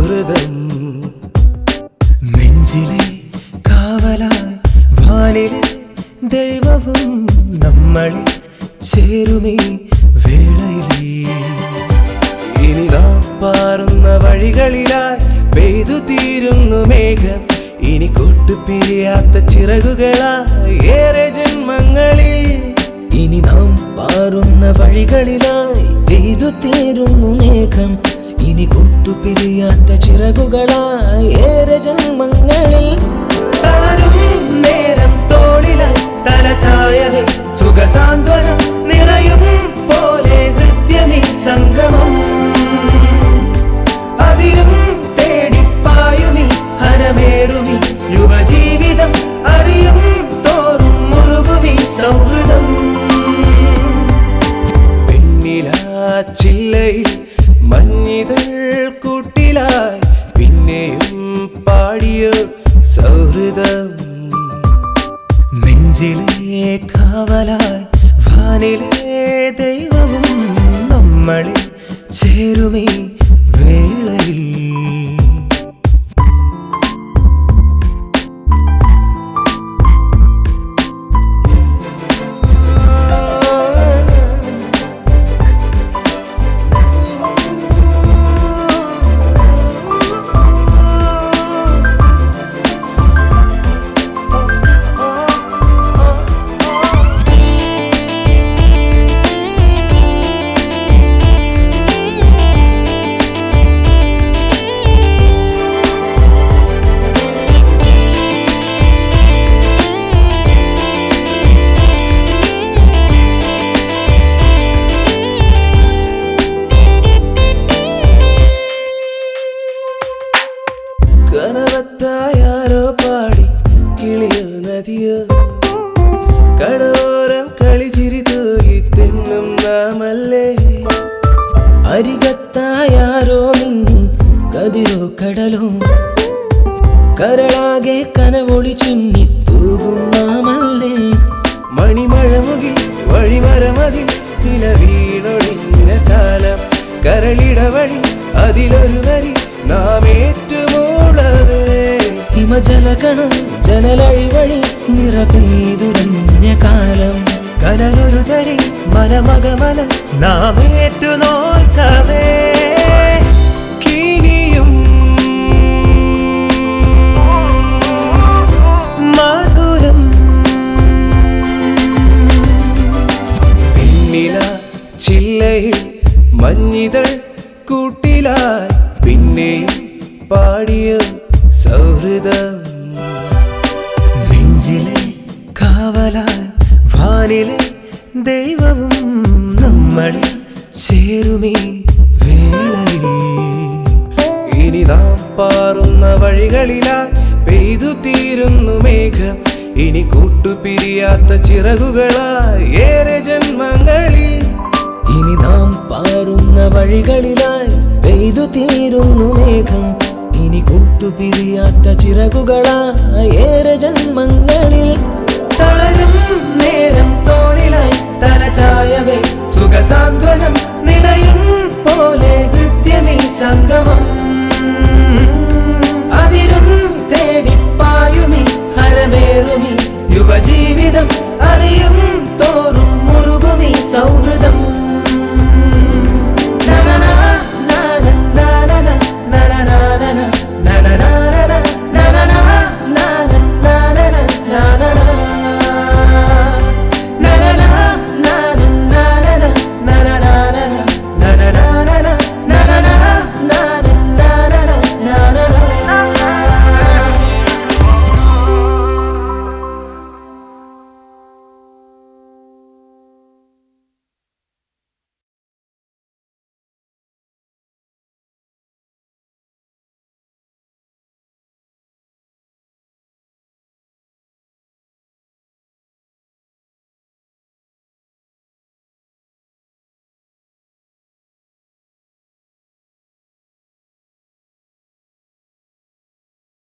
സൗഹൃദം നെഞ്ചിലെ കാവലായി വാനിലെ ദൈവവും നമ്മളിൽ ചേരുമേ വേളയിൽ ഇനി നാം പാറുന്ന വഴികളിലായി പെയ്തു തീരുന്നു മേഘം ഇനി കൂട്ടുപിരിയാത്ത ചിറകുകളായി ഏറെ ജന്മങ്ങളിൽ ഇനി നാം പാറുന്ന വഴികളിലായി പെയ്തു തീരുന്നു മേഘം ഇനി കൂട്ടുപിരിയാത്ത ചിറകുകളായി ഏറെ ജന്മങ്ങളിൽ തളരും നേരം തോളിലായി തലചായവേ സുഖസാന്ത്വനം നിറയും പോലെ ഹൃദ്യമീ സംഗമം അതിരും തേടിപ്പായുമീ ഹരമേറുമീ യുവജീവിതം അറിയും തോറും മുറുകുമീ സൗഹൃദം ചില്ലയിൽ മഞ്ഞിതൾ കൂട്ടിലായി പിന്നെയും പാടിയ സൗഹൃദം നെഞ്ചിലെ കാവലായി വാനിലെ ദൈവവും നമ്മളിൽ ചേരുമേ വേളയിൽ കനവത്തായാരോ പാടി കിളിയോ നദിയോ കടോരം കളിച്ചിരി തൂകി തിന്നും നാമല്ലേ അരികത്തായാരോ മിന്നി കതിരോ കടലോ കരളാകെ കനവൊളി ചിന്നി തൂകും നാമല്ലേ മണിമഴമുകിൽ വഴിമരമതിൽ നില വീണൊഴിഞ്ഞ കാലം കരളിടവഴി അതിലൊരു വരി നാം ഏറ്റുമൂളവേ ഹിമജലകണം ജനലഴി വഴി നിറപെയ്തുരഞ്ഞ കാലം കനലൊരു തരി മനമകമല നാം ഏറ്റുനോക്കവേ കിനിയും മധുരം പിന്നില ചില്ലയിൽ മഞ്ഞിതൾ കൂട്ടിലായി പിന്നെയും പാടിയ സൗഹൃദം നെഞ്ചിലെ കാവലായി വാനിലെ ദൈവവും നമ്മളിൽ ചേരുമേ വേളയിൽ ഇനി നാം പാറുന്ന വഴികളിലായി പെയ്തു തീരുന്നു മേഘം ഇനി കൂട്ടുപിരിയാത്ത ചിറകുകളായി ഏറെ ജന്മങ്ങളിൽ ഇനി നാം പാറുന്ന വഴികളിലായി പെയ്തു തീരുന്നു മേഘം ഇനി കൂട്ടുപിരിയാത്ത ചിറകുകളായി ഏറെ ജന്മങ്ങളിൽ തളരും നേരം തോളിലായി തലചായവേ സുഖസാന്ത്വനം നിറയും പോലെ ഹൃദ്യമീ സംഗമം അതിരും തേടിപ്പായുമീ ഹരമേറുമീ യുവജീവിതം അറിയും തോറും മുറുകുമീ സൗഹൃദം